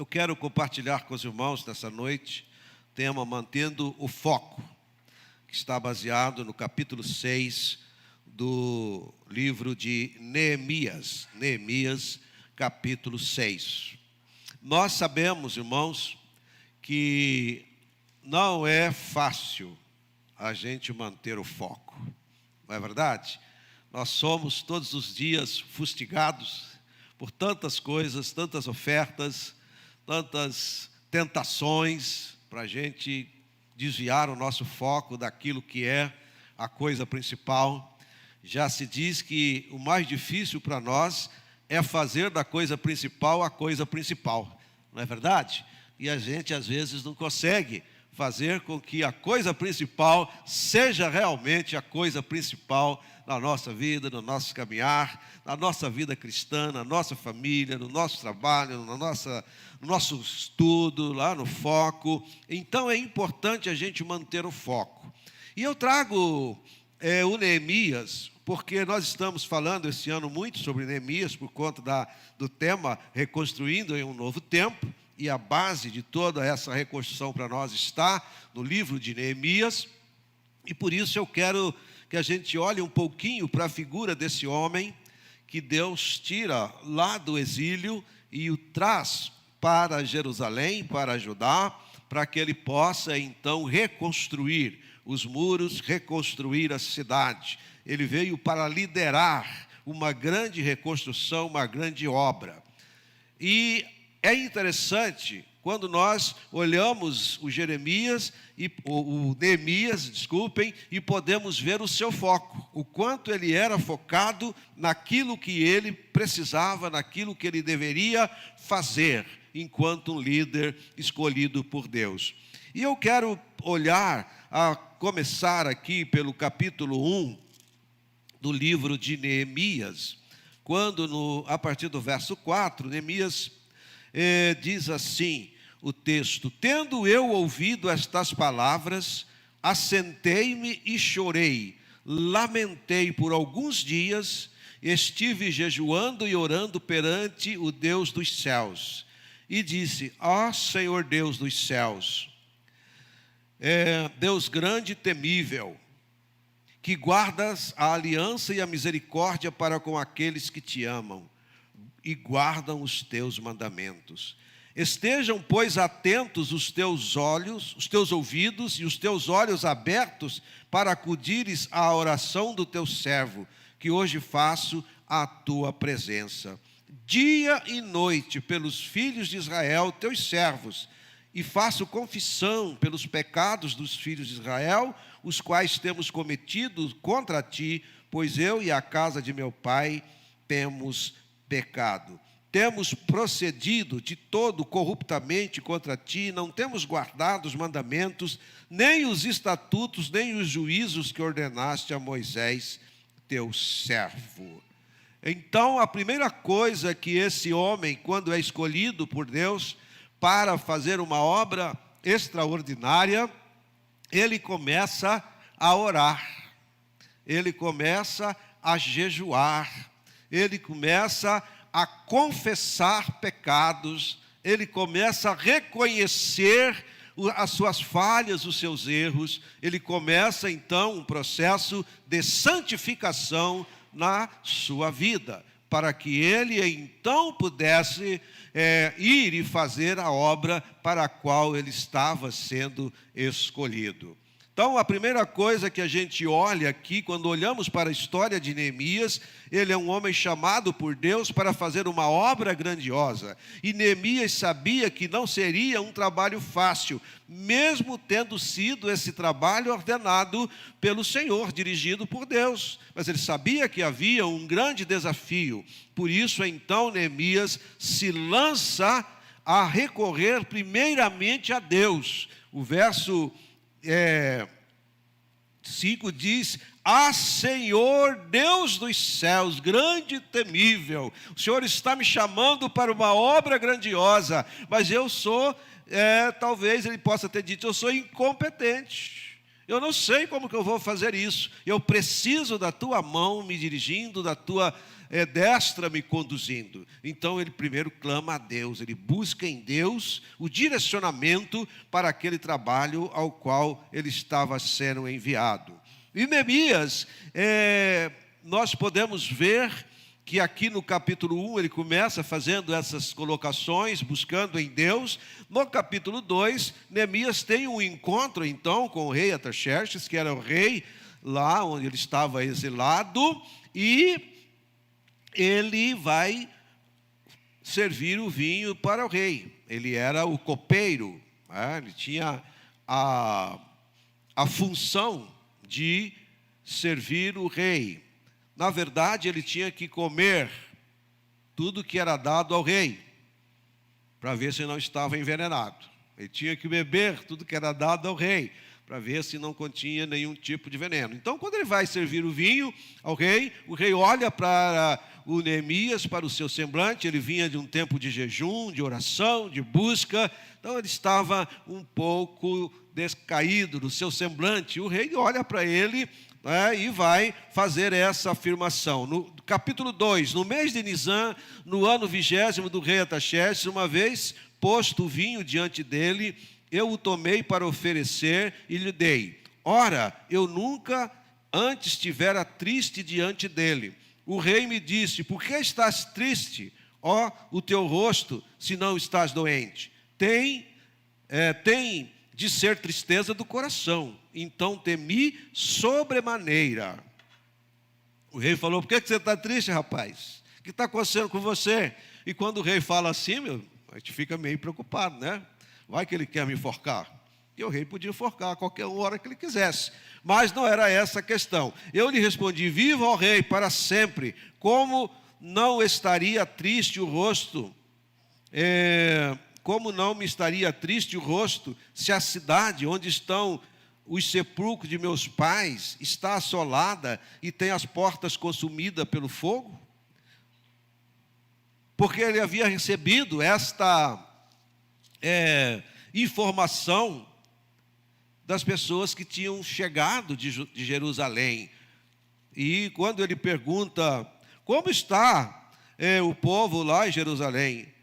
quero compartilhar com os irmãos nessa noite o tema Mantendo o Foco, que está baseado no capítulo 6 do livro de Neemias. Neemias, capítulo 6. Nós sabemos, irmãos, que não é fácil a gente manter o foco, não é verdade? Nós somos todos os dias fustigados por tantas coisas, tantas ofertas, tantas tentações para a gente desviar o nosso foco daquilo que é a coisa principal. Já se diz que o mais difícil para nós é fazer da coisa principal a coisa principal, não é verdade? E a gente às vezes não consegue fazer com que a coisa principal seja realmente a coisa principal na nossa vida, no nosso caminhar, na nossa vida cristã, na nossa família, no nosso trabalho, no nosso estudo, lá no foco. Então é importante a gente manter o foco. E eu trago o Neemias, porque nós estamos falando esse ano muito sobre Neemias, por conta do tema Reconstruindo em um Novo Tempo. E a base de toda essa reconstrução para nós está no livro de Neemias. E por isso eu quero que a gente olhe um pouquinho para a figura desse homem que Deus tira lá do exílio e o traz para Jerusalém, para Judá, para que ele possa então reconstruir os muros, reconstruir a cidade. Ele veio para liderar uma grande reconstrução, uma grande obra. E é interessante quando nós olhamos o Neemias, e podemos ver o seu foco, o quanto ele era focado naquilo que ele precisava, naquilo que ele deveria fazer, enquanto um líder escolhido por Deus. E eu quero começar aqui pelo capítulo 1 do livro de Neemias, quando a partir do verso 4, Neemias diz assim o texto: tendo eu ouvido estas palavras, assentei-me e chorei, lamentei por alguns dias, estive jejuando e orando perante o Deus dos céus, e disse: ó Senhor Deus dos céus, Deus grande e temível, que guardas a aliança e a misericórdia para com aqueles que te amam e guardam os teus mandamentos. Estejam, pois, atentos os teus olhos, os teus ouvidos e os teus olhos abertos para acudires à oração do teu servo, que hoje faço à tua presença, dia e noite, pelos filhos de Israel, teus servos, e faço confissão pelos pecados dos filhos de Israel, os quais temos cometido contra ti, pois eu e a casa de meu pai temos pecado. Temos procedido de todo corruptamente contra ti, não temos guardado os mandamentos, nem os estatutos, nem os juízos que ordenaste a Moisés, teu servo. Então, a primeira coisa que esse homem, quando é escolhido por Deus para fazer uma obra extraordinária, ele começa a orar, ele começa a jejuar, ele começa a confessar pecados, ele começa a reconhecer as suas falhas, os seus erros, ele começa então um processo de santificação na sua vida, para que ele então pudesse ir e fazer a obra para a qual ele estava sendo escolhido. Então, a primeira coisa que a gente olha aqui, quando olhamos para a história de Neemias, ele é um homem chamado por Deus para fazer uma obra grandiosa. E Neemias sabia que não seria um trabalho fácil, mesmo tendo sido esse trabalho ordenado pelo Senhor, dirigido por Deus. Mas ele sabia que havia um grande desafio. Por isso, então, Neemias se lança a recorrer primeiramente a Deus. O verso 5 diz: ah, Senhor, Deus dos céus, grande e temível, o Senhor está me chamando para uma obra grandiosa, mas eu sou, talvez ele possa ter dito, eu sou incompetente, Eu não sei como que eu vou fazer isso. Eu preciso da tua mão me dirigindo, da tua destra me conduzindo. Então ele primeiro clama a Deus, ele busca em Deus o direcionamento para aquele trabalho ao qual ele estava sendo enviado. E Neemias, nós podemos ver que aqui no capítulo 1 ele começa fazendo essas colocações, buscando em Deus. No capítulo 2, Neemias tem um encontro então com o rei Artaxerxes, que era o rei lá onde ele estava exilado, e ele vai servir o vinho para o rei. Ele era o copeiro, ele tinha a função de servir o rei. Na verdade, ele tinha que comer tudo que era dado ao rei, para ver se não estava envenenado. Ele tinha que beber tudo que era dado ao rei, para ver se não continha nenhum tipo de veneno. Então, quando ele vai servir o vinho ao rei, o rei olha para o Neemias, para o seu semblante. Ele vinha de um tempo de jejum, de oração, de busca. Então, ele estava um pouco descaído no seu semblante. O rei olha para ele, e vai fazer essa afirmação. No capítulo 2, no mês de Nisan, no ano 20º do rei Artaxerxes, uma vez posto o vinho diante dele, eu o tomei para oferecer e lhe dei. Ora, eu nunca antes tivera triste diante dele. O rei me disse: por que estás triste, ó, o teu rosto, se não estás doente? Tem de ser tristeza do coração. Então temi sobremaneira. O rei falou: por que você está triste, rapaz? O que está acontecendo com você? E quando o rei fala assim, a gente fica meio preocupado, né? Vai que ele quer me enforcar. E o rei podia enforcar a qualquer hora que ele quisesse. Mas não era essa a questão. Eu lhe respondi: viva, ó rei, para sempre. Como não estaria triste o rosto? Como não me estaria triste o rosto se a cidade onde estão os sepulcros de meus pais está assolada e tem as portas consumidas pelo fogo? Porque ele havia recebido esta informação das pessoas que tinham chegado de Jerusalém. E quando ele pergunta: como está o povo lá em Jerusalém?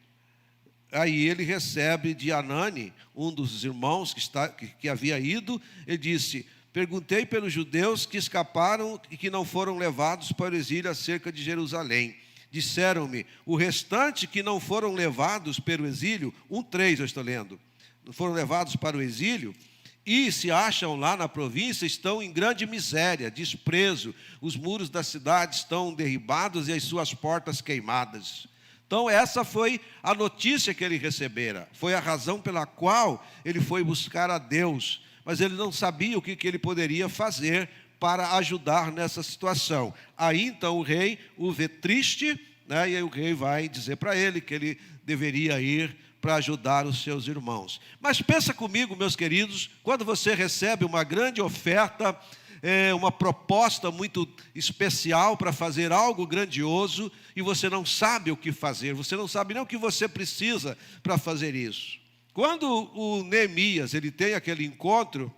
Aí ele recebe de Anani, um dos irmãos que havia ido. Ele disse: perguntei pelos judeus que escaparam e que não foram levados para o exílio acerca de Jerusalém. Disseram-me: o restante que não foram levados para o exílio, 1:3 eu estou lendo, não foram levados para o exílio, e se acham lá na província, estão em grande miséria, desprezo. Os muros da cidade estão derribados e as suas portas queimadas. Então essa foi a notícia que ele recebera. Foi a razão pela qual ele foi buscar a Deus. Mas ele não sabia o que ele poderia fazer para ajudar nessa situação. Aí então o rei o vê triste, e aí o rei vai dizer para ele que ele deveria ir para ajudar os seus irmãos. Mas pensa comigo, meus queridos, quando você recebe uma grande oferta, uma proposta muito especial para fazer algo grandioso, e você não sabe o que fazer, você não sabe nem o que você precisa para fazer isso. Quando o Neemias ele tem aquele encontro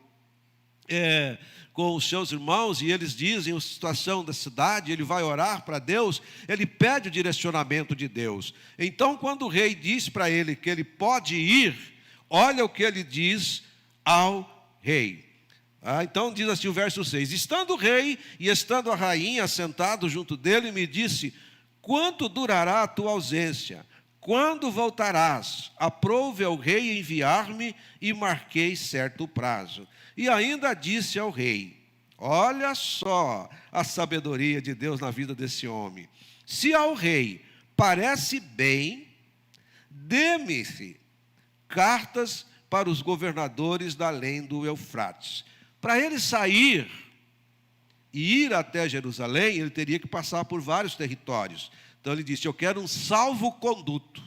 com os seus irmãos, e eles dizem a situação da cidade, ele vai orar para Deus, ele pede o direcionamento de Deus. Então, quando o rei diz para ele que ele pode ir, olha o que ele diz ao rei. Então diz assim o verso 6: estando o rei e estando a rainha sentado junto dele, me disse: quanto durará a tua ausência? Quando voltarás? Aprouve ao rei enviar-me, e marquei certo prazo. E ainda disse ao rei: olha só a sabedoria de Deus na vida desse homem. Se ao rei parece bem, dê-me cartas para os governadores da além do Eufrates. Para ele sair e ir até Jerusalém, ele teria que passar por vários territórios. Então ele disse: eu quero um salvo-conduto.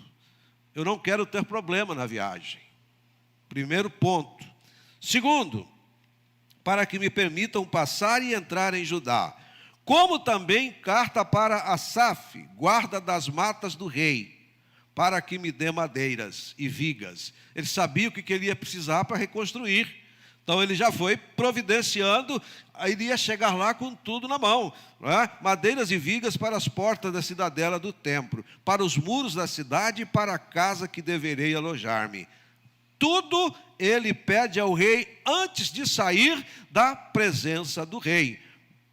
Eu não quero ter problema na viagem. Primeiro ponto. Segundo, para que me permitam passar e entrar em Judá. Como também carta para Asaf, guarda das matas do rei, para que me dê madeiras e vigas. Ele sabia o que ele ia precisar para reconstruir. Então ele já foi providenciando, aí ele ia chegar lá com tudo na mão, não é? Madeiras e vigas para as portas da cidadela do templo, para os muros da cidade e para a casa que deverei alojar-me. Tudo ele pede ao rei antes de sair da presença do rei,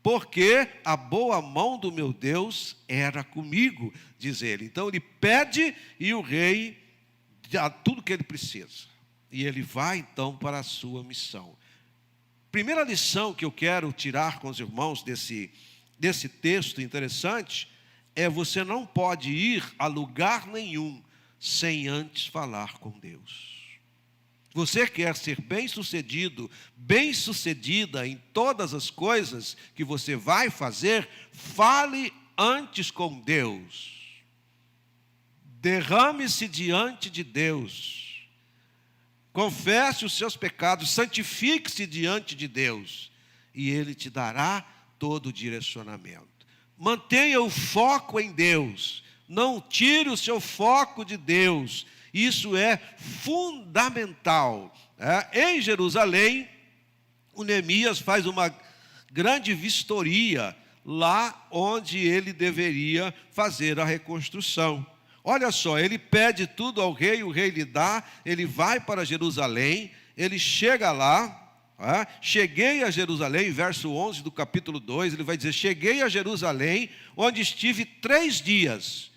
porque a boa mão do meu Deus era comigo, diz ele. Então ele pede e o rei dá tudo que ele precisa. E ele vai então para a sua missão. Primeira lição que eu quero tirar com os irmãos desse texto interessante é: você não pode ir a lugar nenhum sem antes falar com Deus. Você quer ser bem-sucedido, bem-sucedida em todas as coisas que você vai fazer, fale antes com Deus. Derrame-se diante de Deus. Confesse os seus pecados, santifique-se diante de Deus, e Ele te dará todo o direcionamento. Mantenha o foco em Deus, não tire o seu foco de Deus, isso é fundamental. Em Jerusalém, o Neemias faz uma grande vistoria, lá onde ele deveria fazer a reconstrução. Olha só, ele pede tudo ao rei, o rei lhe dá, ele vai para Jerusalém, ele chega lá, cheguei a Jerusalém, verso 11 do capítulo 2, ele vai dizer: cheguei a Jerusalém, onde estive 3 dias.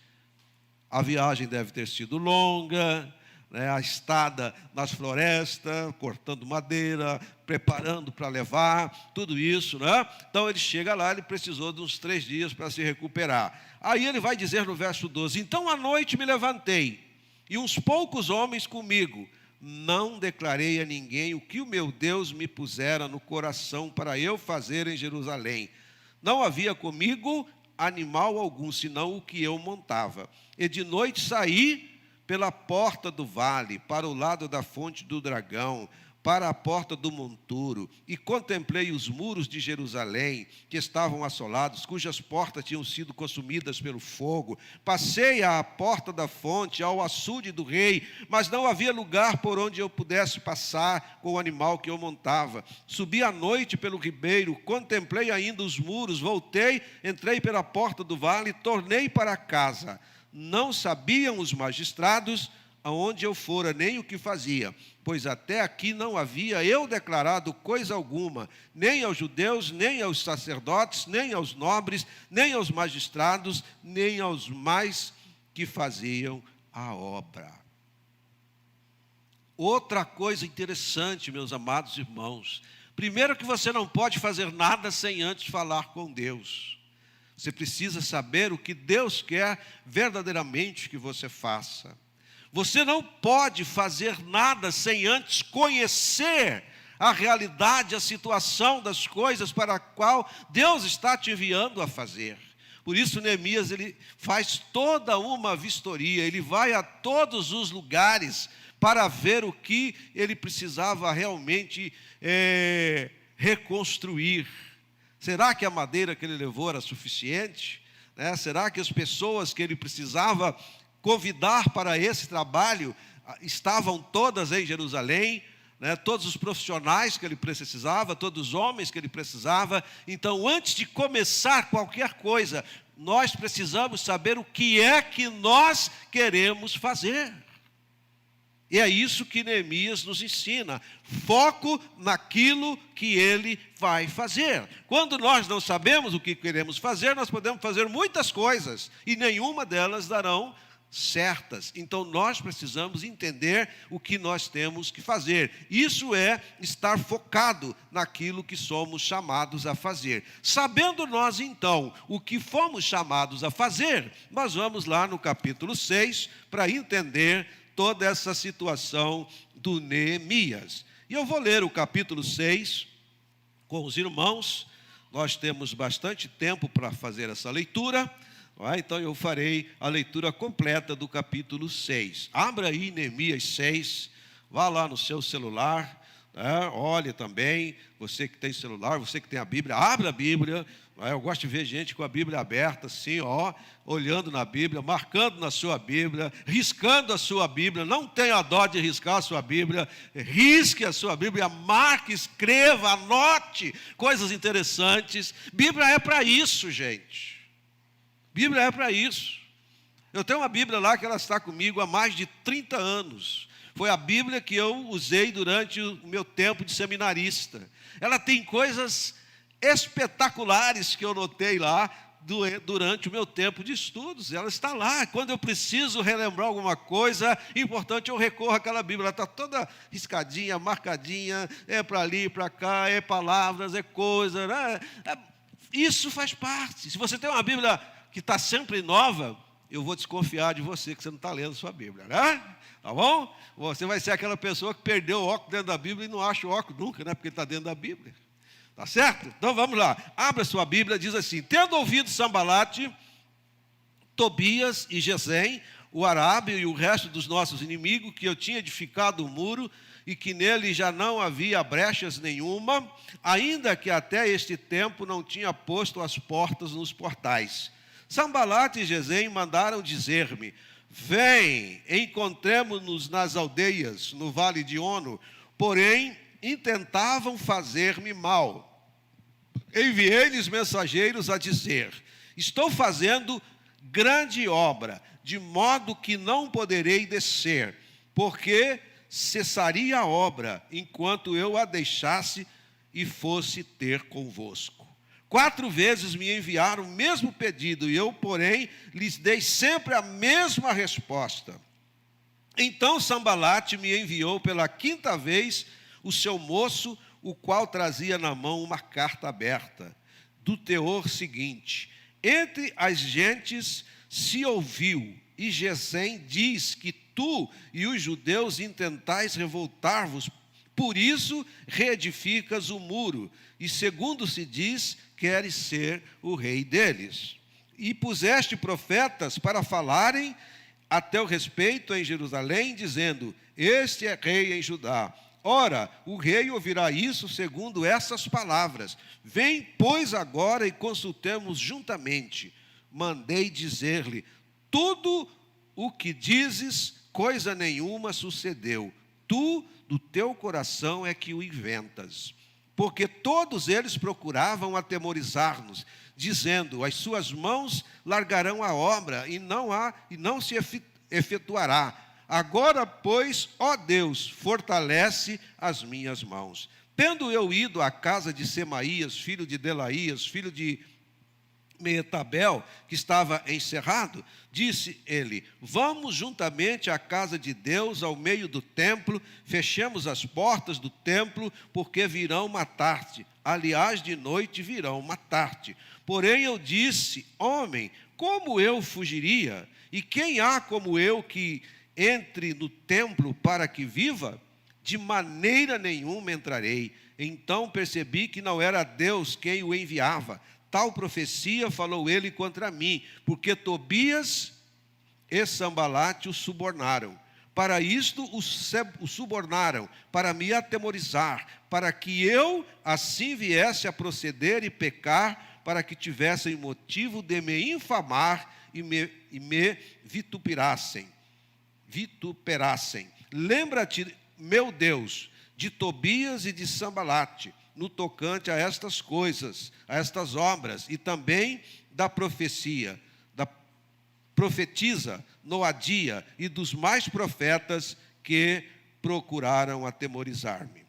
A viagem deve ter sido longa, a estada nas florestas, cortando madeira, preparando para levar, tudo isso, Então ele chega lá, ele precisou de uns 3 dias para se recuperar. Aí ele vai dizer no verso 12: então à noite me levantei, e uns poucos homens comigo, não declarei a ninguém o que o meu Deus me pusera no coração para eu fazer em Jerusalém. Não havia comigo animal algum, senão o que eu montava. E de noite saí pela porta do vale, para o lado da fonte do dragão, para a porta do monturo, e contemplei os muros de Jerusalém, que estavam assolados, cujas portas tinham sido consumidas pelo fogo. Passei à porta da fonte, ao açude do rei, mas não havia lugar por onde eu pudesse passar com o animal que eu montava. Subi à noite pelo ribeiro, contemplei ainda os muros, voltei, entrei pela porta do vale, tornei para casa. Não sabiam os magistrados aonde eu fora, nem o que fazia, pois até aqui não havia eu declarado coisa alguma, nem aos judeus, nem aos sacerdotes, nem aos nobres, nem aos magistrados, nem aos mais que faziam a obra. Outra coisa interessante, meus amados irmãos: primeiro, que você não pode fazer nada sem antes falar com Deus. Você precisa saber o que Deus quer verdadeiramente que você faça. Você não pode fazer nada sem antes conhecer a realidade, a situação das coisas para a qual Deus está te enviando a fazer. Por isso Neemias, ele faz toda uma vistoria, ele vai a todos os lugares para ver o que ele precisava realmente reconstruir. Será que a madeira que ele levou era suficiente? Será que as pessoas que ele precisava convidar para esse trabalho estavam todas em Jerusalém? Todos os profissionais que ele precisava, todos os homens que ele precisava. Então, antes de começar qualquer coisa, nós precisamos saber o que é que nós queremos fazer. E é isso que Neemias nos ensina: foco naquilo que ele vai fazer. Quando nós não sabemos o que queremos fazer, nós podemos fazer muitas coisas e nenhuma delas darão certas. Então nós precisamos entender o que nós temos que fazer. Isso é estar focado naquilo que somos chamados a fazer. Sabendo nós então o que fomos chamados a fazer, nós vamos lá no capítulo 6 para entender toda essa situação do Neemias. E eu vou ler o capítulo 6 com os irmãos. Nós temos bastante tempo para fazer essa leitura. Então eu farei a leitura completa do capítulo 6. Abra aí Neemias 6, vá lá no seu celular, Olhe também, você que tem celular, você que tem a Bíblia, abra a Bíblia. Eu gosto de ver gente com a Bíblia aberta, assim, olhando na Bíblia, marcando na sua Bíblia, riscando a sua Bíblia. Não tenha dó de riscar a sua Bíblia, risque a sua Bíblia, marque, escreva, anote coisas interessantes. Bíblia é para isso, gente. Bíblia é para isso. Eu tenho uma Bíblia lá que ela está comigo há mais de 30 anos. Foi a Bíblia que eu usei durante o meu tempo de seminarista. Ela tem coisas espetaculares que eu notei lá durante o meu tempo de estudos. Ela está lá. Quando eu preciso relembrar alguma coisa importante, eu recorro àquela Bíblia. Ela está toda riscadinha, marcadinha, é para ali, para cá, é palavras, é coisa. Né? Isso faz parte. Se você tem uma Bíblia que está sempre nova, eu vou desconfiar de você que você não está lendo sua Bíblia, né? Tá bom? Você vai ser aquela pessoa que perdeu o óculos dentro da Bíblia e não acha o óculos nunca, né? Porque ele está dentro da Bíblia. Tá certo? Então vamos lá. Abra sua Bíblia, diz assim: tendo ouvido Sambalate, Tobias e Gesem, o arábio e o resto dos nossos inimigos, que eu tinha edificado o muro e que nele já não havia brechas nenhuma, ainda que até este tempo não tinha posto as portas nos portais. Sambalate e Gesem mandaram dizer-me: vem, encontremo-nos nas aldeias, no vale de Ono. Porém, intentavam fazer-me mal. Enviei-lhes mensageiros a dizer: estou fazendo grande obra, de modo que não poderei descer, porque cessaria a obra, enquanto eu a deixasse e fosse ter convosco. 4 vezes me enviaram o mesmo pedido, e eu, porém, lhes dei sempre a mesma resposta. Então Sambalate me enviou pela 5ª vez o seu moço, o qual trazia na mão uma carta aberta, do teor seguinte: entre as gentes se ouviu, e Gesem diz que tu e os judeus intentais revoltar-vos, por isso reedificas o muro, e segundo se diz, queres ser o rei deles. E puseste profetas para falarem a teu respeito em Jerusalém, dizendo: este é rei em Judá. Ora, o rei ouvirá isso segundo essas palavras. Vem, pois, agora e consultemos juntamente. Mandei dizer-lhe: tudo o que dizes, coisa nenhuma sucedeu. Tu, do teu coração, é que o inventas. Porque todos eles procuravam atemorizar-nos, dizendo: as suas mãos largarão a obra e não se efetuará. Agora, pois, ó Deus, fortalece as minhas mãos. Tendo eu ido à casa de Semaías, filho de Delaías, filho de Meetabel, que estava encerrado, disse ele: vamos juntamente à casa de Deus, ao meio do templo, fechemos as portas do templo, porque virão matar-te. Aliás, de noite virão matar-te. Porém eu disse: homem, como eu fugiria? E quem há como eu que entre no templo para que viva? De maneira nenhuma entrarei. Então percebi que não era Deus quem o enviava. Tal profecia falou ele contra mim, porque Tobias e Sambalate o subornaram. Para isto o subornaram, para me atemorizar, para que eu assim viesse a proceder e pecar, para que tivessem motivo de me infamar e me vituperassem. Lembra-te, meu Deus, de Tobias e de Sambalate, no tocante a estas coisas, a estas obras, e também da profetisa Noadia e dos mais profetas que procuraram atemorizar-me.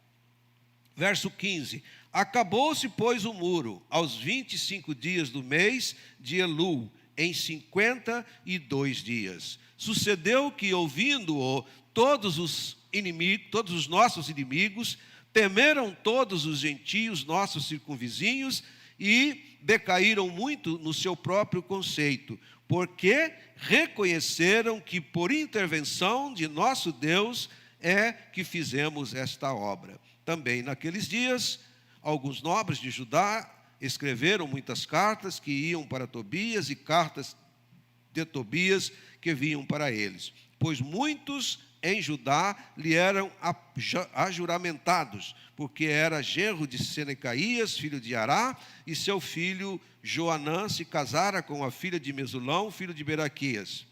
Verso 15: acabou-se, pois, o muro, aos 25 dias do mês de Elul, em 52 dias. Sucedeu que, ouvindo-o, todos os nossos inimigos, temeram todos os gentios, nossos circunvizinhos, e decaíram muito no seu próprio conceito, porque reconheceram que por intervenção de nosso Deus é que fizemos esta obra. Também naqueles dias, alguns nobres de Judá escreveram muitas cartas que iam para Tobias e cartas de Tobias que vinham para eles, pois muitos em Judá lhe eram ajuramentados, porque era genro de Senecaías, filho de Ará, e seu filho Joanã se casara com a filha de Mesulão, filho de Berequias.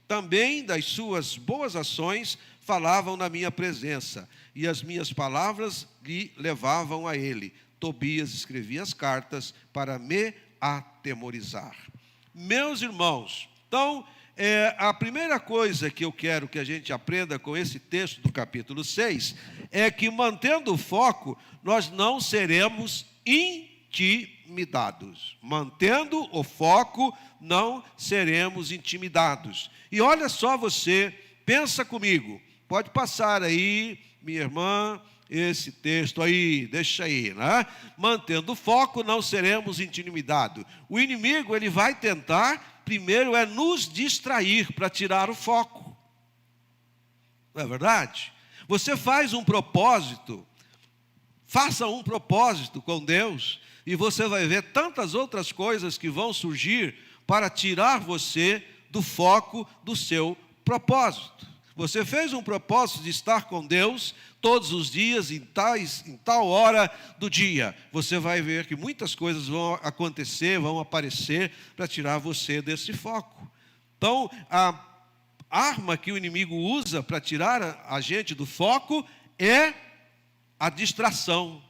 Também das suas boas ações falavam na minha presença, e as minhas palavras lhe levavam a ele. Tobias escrevia as cartas para me atemorizar. Meus irmãos, então, a primeira coisa que eu quero que a gente aprenda com esse texto do capítulo 6 é que, mantendo o foco, nós não seremos intimidados. Mantendo o foco, não seremos intimidados. E olha só você, pensa comigo, pode passar aí, minha irmã, esse texto aí, deixa aí, né? Mantendo o foco, não seremos intimidados. O inimigo, ele vai tentar, primeiro, nos distrair para tirar o foco. Não é verdade? Você faz um propósito, faça um propósito com Deus, e você vai ver tantas outras coisas que vão surgir para tirar você do foco do seu propósito. Você fez um propósito de estar com Deus todos os dias, em tal hora do dia. Você vai ver que muitas coisas vão acontecer, vão aparecer para tirar você desse foco. Então, a arma que o inimigo usa para tirar a gente do foco é a distração,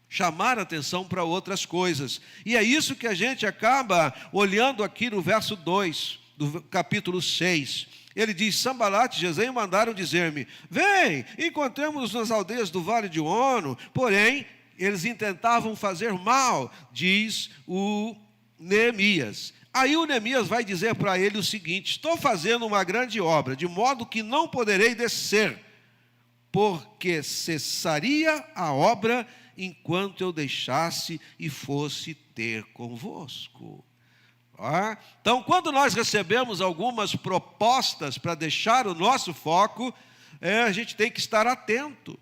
chamar a atenção para outras coisas. E é isso que a gente acaba olhando aqui no verso 2 do capítulo 6. Ele diz: Sambalat e Gesem mandaram dizer-me: vem, encontremos-nos nas aldeias do vale de Ono. Porém, eles intentavam fazer mal, diz o Neemias. Aí o Neemias vai dizer para ele o seguinte: estou fazendo uma grande obra, de modo que não poderei descer, porque cessaria a obra enquanto eu deixasse e fosse ter convosco. Então, quando nós recebemos algumas propostas para deixar o nosso foco, a gente tem que estar atento.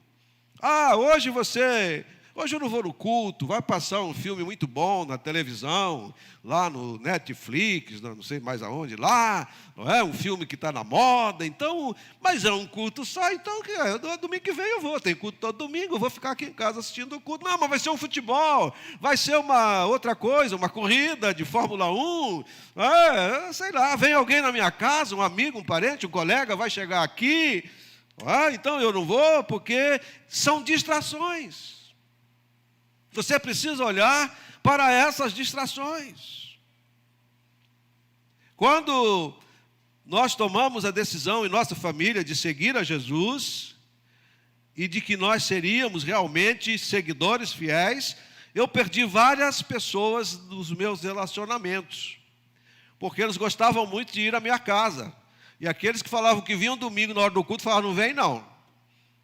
Hoje eu não vou no culto, vai passar um filme muito bom na televisão, lá no Netflix, não sei mais aonde, lá, não é? Um filme que está na moda, então, mas é um culto só, então, domingo que vem eu vou, tem culto todo domingo, eu vou ficar aqui em casa assistindo o culto. Não, mas vai ser um futebol, vai ser uma outra coisa, uma corrida de Fórmula 1, sei lá, vem alguém na minha casa, um amigo, um parente, um colega, vai chegar aqui, então eu não vou, porque são distrações. Você precisa olhar para essas distrações. Quando nós tomamos a decisão em nossa família de seguir a Jesus e de que nós seríamos realmente seguidores fiéis, eu perdi várias pessoas dos meus relacionamentos, porque eles gostavam muito de ir à minha casa. E aqueles que falavam que vinham domingo na hora do culto, falavam: não vem não,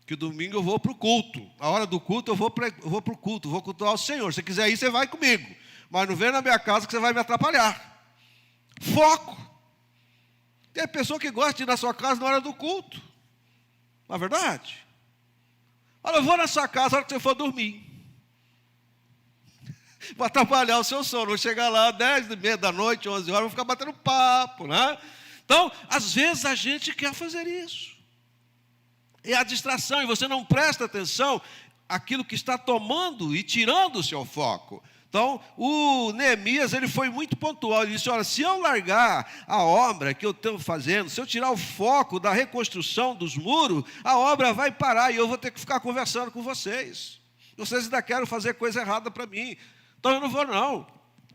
que domingo eu vou para o culto. A hora do culto eu vou para o culto, vou cultuar o Senhor. Se quiser ir, você vai comigo. Mas não vem na minha casa que você vai me atrapalhar. Foco. Tem pessoa que gosta de ir na sua casa na hora do culto. Não é verdade? Olha, eu vou na sua casa na hora que você for dormir. Vou atrapalhar o seu sono. Vou chegar lá 10h30 da noite, 11 horas, vou ficar batendo papo, né? Então, às vezes a gente quer fazer isso. É a distração, e você não presta atenção àquilo que está tomando e tirando o seu foco. Então, o Neemias, ele foi muito pontual. Ele disse: olha, se eu largar a obra que eu estou fazendo, se eu tirar o foco da reconstrução dos muros, a obra vai parar e eu vou ter que ficar conversando com vocês. Vocês ainda querem fazer coisa errada para mim. Então eu não vou não.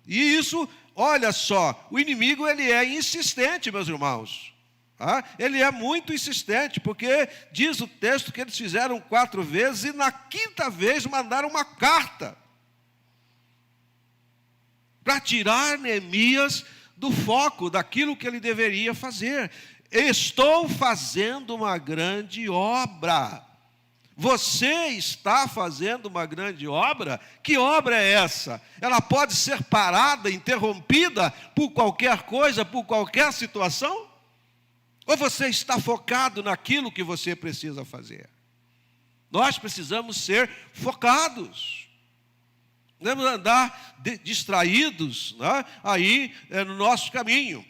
E isso, olha só, o inimigo, ele é insistente, meus irmãos. Ele é muito insistente, porque diz o texto que eles fizeram 4 vezes e na 5ª vez mandaram uma carta para tirar Neemias do foco daquilo que ele deveria fazer. Estou fazendo uma grande obra. Você está fazendo uma grande obra? Que obra é essa? Ela pode ser parada, interrompida por qualquer coisa, por qualquer situação? Ou você está focado naquilo que você precisa fazer? Nós precisamos ser focados. devemos andar distraídos, né, aí no nosso caminho.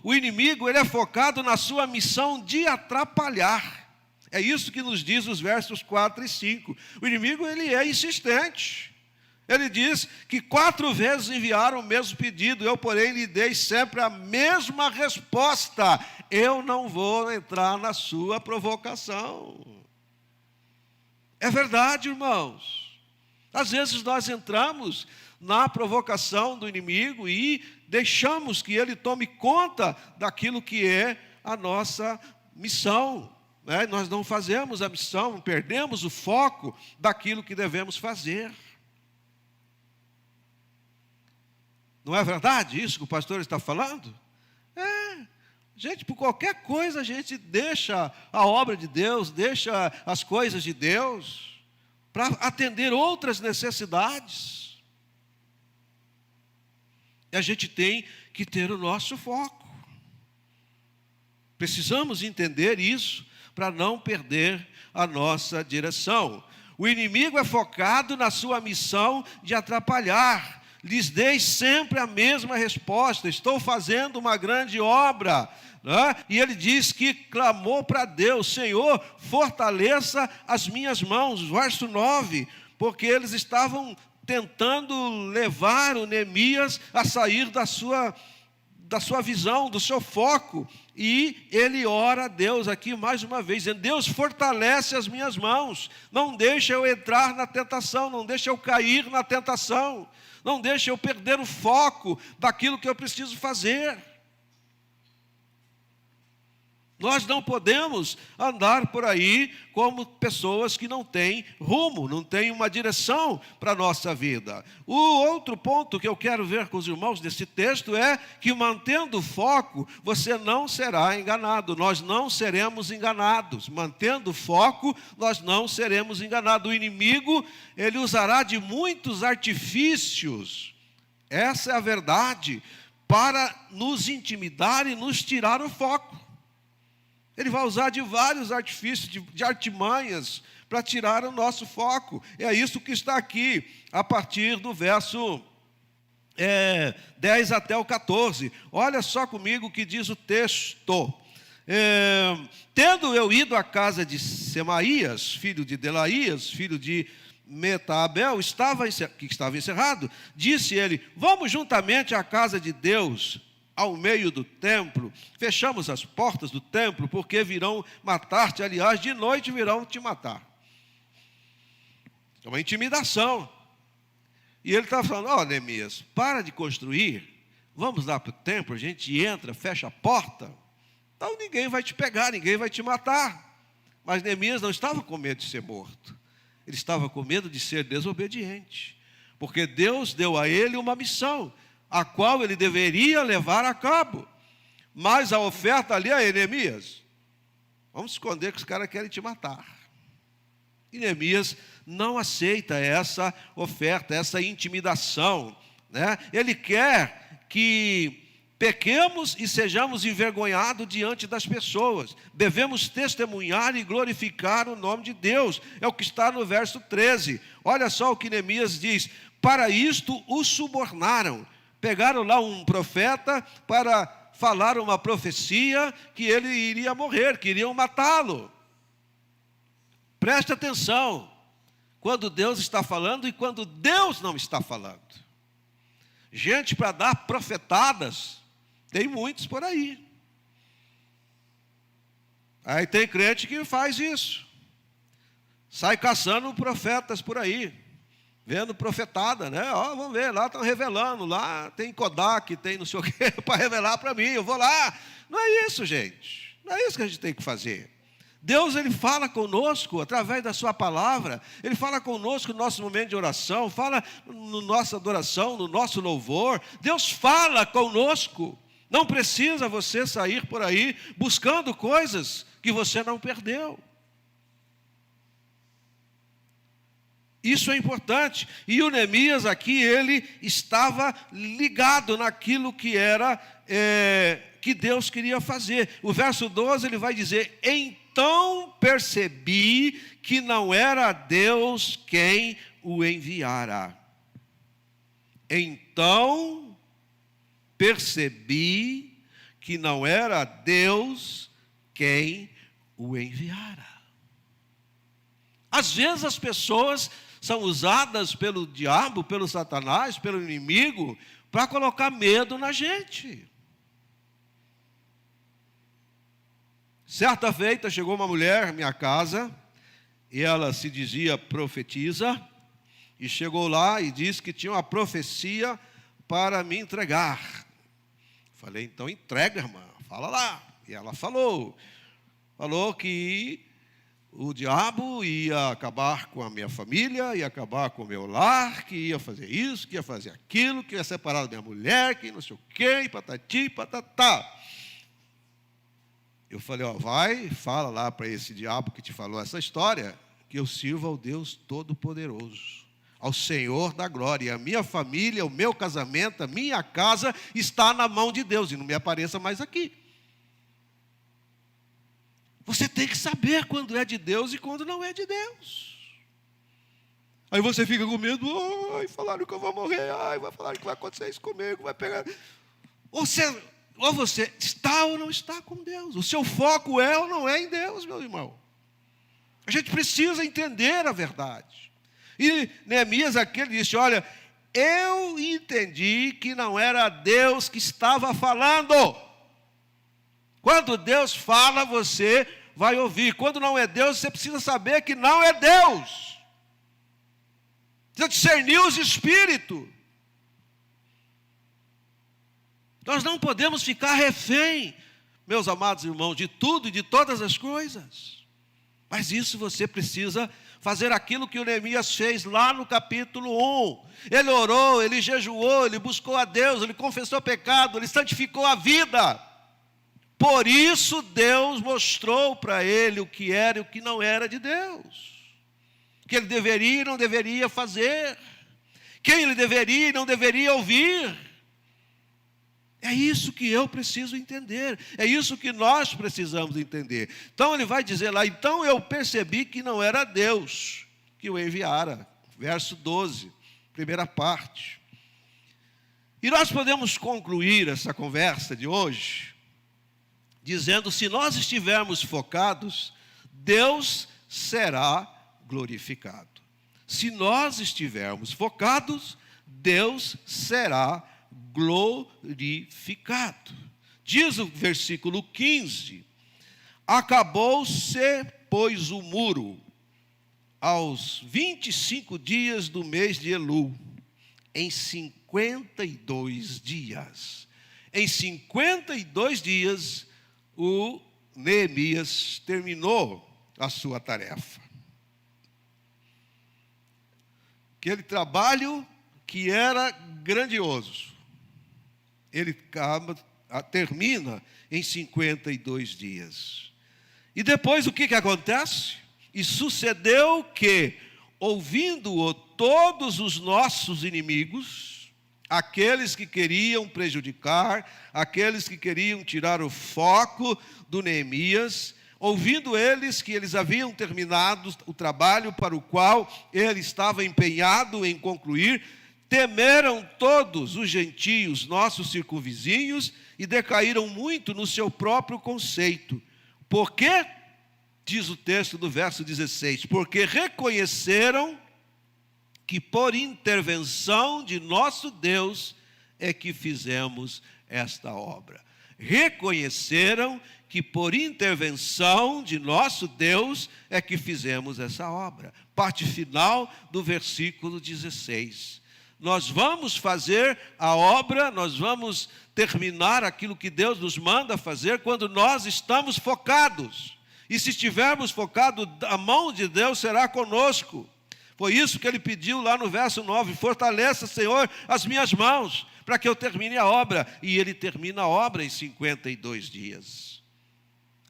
O inimigo, ele é focado na sua missão de atrapalhar. É isso que nos diz os versos 4 e 5. O inimigo, ele é insistente. Ele diz que 4 vezes enviaram o mesmo pedido, eu, porém, lhe dei sempre a mesma resposta: eu não vou entrar na sua provocação. É verdade, irmãos. Às vezes nós entramos na provocação do inimigo e deixamos que ele tome conta daquilo que é a nossa missão, né? Nós não fazemos a missão, perdemos o foco daquilo que devemos fazer. Não é verdade isso que o pastor está falando? Gente, por qualquer coisa a gente deixa a obra de Deus, deixa as coisas de Deus, para atender outras necessidades. E a gente tem que ter o nosso foco. Precisamos entender isso para não perder a nossa direção. O inimigo é focado na sua missão de atrapalhar. Lhes dei sempre a mesma resposta: estou fazendo uma grande obra. Né? E ele diz que clamou para Deus: Senhor, fortaleça as minhas mãos. Verso 9, porque eles estavam tentando levar o Neemias a sair da sua visão, do seu foco. E ele ora a Deus aqui mais uma vez, dizendo: Deus, fortalece as minhas mãos, não deixa eu entrar na tentação, não deixa eu cair na tentação, não deixa eu perder o foco daquilo que eu preciso fazer. Nós não podemos andar por aí como pessoas que não têm rumo, não têm uma direção para a nossa vida. O outro ponto que eu quero ver com os irmãos nesse texto é que, mantendo o foco, você não será enganado. Nós não seremos enganados. Mantendo o foco, nós não seremos enganados. O inimigo, ele usará de muitos artifícios, essa é a verdade, para nos intimidar e nos tirar o foco. Ele vai usar de vários artifícios, de artimanhas, para tirar o nosso foco. É isso que está aqui, a partir do verso 10 até o 14. Olha só comigo o que diz o texto. Tendo eu ido à casa de Semaías, filho de Delaías, filho de Metaabel, que estava encerrado, disse ele: vamos juntamente à casa de Deus, ao meio do templo, fechamos as portas do templo, porque virão matar-te, aliás, de noite virão te matar. É uma intimidação. E ele está falando: Neemias, para de construir, vamos lá para o templo, a gente entra, fecha a porta, então ninguém vai te pegar, ninguém vai te matar. Mas Neemias não estava com medo de ser morto, ele estava com medo de ser desobediente, porque Deus deu a ele uma missão, a qual ele deveria levar a cabo. Mas a oferta ali é: Neemias, vamos esconder que os caras querem te matar. E Neemias não aceita essa oferta, essa intimidação, né? Ele quer que pequemos e sejamos envergonhados diante das pessoas. Devemos testemunhar e glorificar o nome de Deus. É o que está no verso 13. Olha só o que Neemias diz: para isto o subornaram. Pegaram lá um profeta para falar uma profecia que ele iria morrer, queriam matá-lo. Preste atenção, quando Deus está falando e quando Deus não está falando. Gente para dar profetadas, tem muitos por aí. Aí tem crente que faz isso, sai caçando profetas por aí, vendo profetada, né? Vamos ver, lá estão revelando, lá tem Kodak, tem não sei o quê, para revelar para mim, eu vou lá. Não é isso, gente, não é isso que a gente tem que fazer. Deus, ele fala conosco através da sua palavra, ele fala conosco no nosso momento de oração, fala na nossa adoração, no nosso louvor. Deus fala conosco. Não precisa você sair por aí buscando coisas que você não perdeu. Isso é importante. E o Neemias aqui, ele estava ligado naquilo que era, que Deus queria fazer. O verso 12, ele vai dizer: então percebi que não era Deus quem o enviara. Então percebi que não era Deus quem o enviara. Às vezes as pessoas são usadas pelo diabo, pelo Satanás, pelo inimigo, para colocar medo na gente. Certa feita chegou uma mulher à minha casa, e ela se dizia profetisa, e chegou lá e disse que tinha uma profecia para me entregar. Falei, então entrega, irmã, fala lá. E ela falou que o diabo ia acabar com a minha família, ia acabar com o meu lar, que ia fazer isso, que ia fazer aquilo, que ia separar da minha mulher, que não sei o quê, patati, patatá. Eu falei, vai, fala lá para esse diabo que te falou essa história, que eu sirvo ao Deus Todo-Poderoso, ao Senhor da glória. A minha família, o meu casamento, a minha casa está na mão de Deus, e não me apareça mais aqui. Você tem que saber quando é de Deus e quando não é de Deus. Aí você fica com medo, falaram que eu vou morrer, vai falar que vai acontecer isso comigo, vai pegar. Ou você está ou não está com Deus. O seu foco é ou não é em Deus, meu irmão. A gente precisa entender a verdade. E Neemias aqui disse, olha, eu entendi que não era Deus que estava falando. Quando Deus fala, você vai ouvir. Quando não é Deus, você precisa saber que não é Deus. Precisa discernir os espíritos. Nós não podemos ficar refém, meus amados irmãos, de tudo e de todas as coisas. Mas isso você precisa fazer aquilo que o Neemias fez lá no capítulo 1. Ele orou, ele jejuou, ele buscou a Deus, ele confessou pecado, ele santificou a vida. Por isso Deus mostrou para ele o que era e o que não era de Deus. O que ele deveria e não deveria fazer. Quem ele deveria e não deveria ouvir. É isso que eu preciso entender. É isso que nós precisamos entender. Então ele vai dizer lá, então eu percebi que não era Deus que o enviara. Verso 12, primeira parte. E nós podemos concluir essa conversa de hoje dizendo, se nós estivermos focados, Deus será glorificado. Se nós estivermos focados, Deus será glorificado. Diz o versículo 15, acabou-se, pois, o muro, aos 25 dias do mês de Elul, em 52 dias. Em 52 dias, o Neemias terminou a sua tarefa. Aquele trabalho que era grandioso, ele termina em 52 dias. E depois o que acontece? E sucedeu que, ouvindo-o todos os nossos inimigos, aqueles que queriam prejudicar, aqueles que queriam tirar o foco do Neemias, ouvindo eles que eles haviam terminado o trabalho para o qual ele estava empenhado em concluir, temeram todos os gentios, nossos circunvizinhos, e decaíram muito no seu próprio conceito. Por quê? Diz o texto do verso 16, porque reconheceram que por intervenção de nosso Deus é que fizemos esta obra. Reconheceram que por intervenção de nosso Deus é que fizemos essa obra. Parte final do versículo 16. Nós vamos fazer a obra, nós vamos terminar aquilo que Deus nos manda fazer quando nós estamos focados. E se estivermos focados, a mão de Deus será conosco. Foi isso que ele pediu lá no verso 9, fortaleça, Senhor, as minhas mãos, para que eu termine a obra. E ele termina a obra em 52 dias.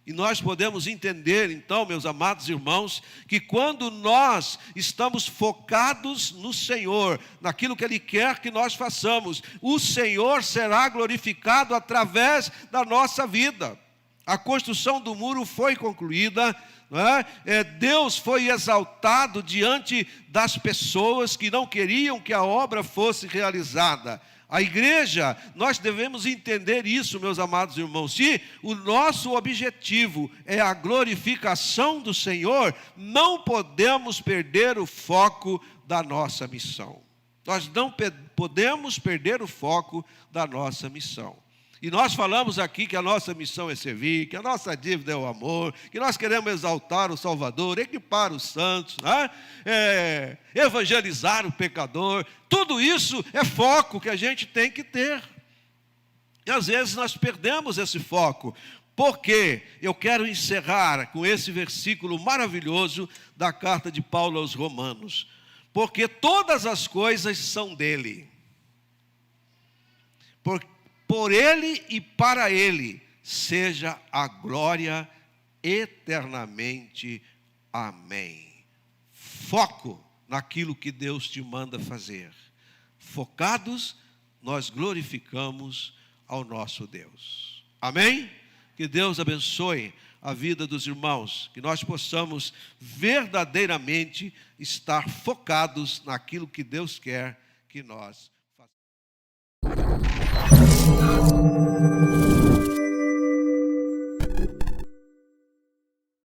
E nós podemos entender, então, meus amados irmãos, que quando nós estamos focados no Senhor, naquilo que Ele quer que nós façamos, o Senhor será glorificado através da nossa vida. A construção do muro foi concluída, não é? Deus foi exaltado diante das pessoas que não queriam que a obra fosse realizada. A igreja, nós devemos entender isso, meus amados irmãos. Se o nosso objetivo é a glorificação do Senhor, não podemos perder o foco da nossa missão. Nós não podemos perder o foco da nossa missão. E nós falamos aqui que a nossa missão é servir, que a nossa dívida é o amor, que nós queremos exaltar o Salvador, equipar os santos, né? Evangelizar o pecador. Tudo isso é foco que a gente tem que ter. E às vezes nós perdemos esse foco. Porque eu quero encerrar com esse versículo maravilhoso da carta de Paulo aos Romanos. Porque todas as coisas são dele. Por ele e para ele seja a glória eternamente. Amém. Foco naquilo que Deus te manda fazer. Focados, nós glorificamos ao nosso Deus. Amém? Que Deus abençoe a vida dos irmãos, que nós possamos verdadeiramente estar focados naquilo que Deus quer que nós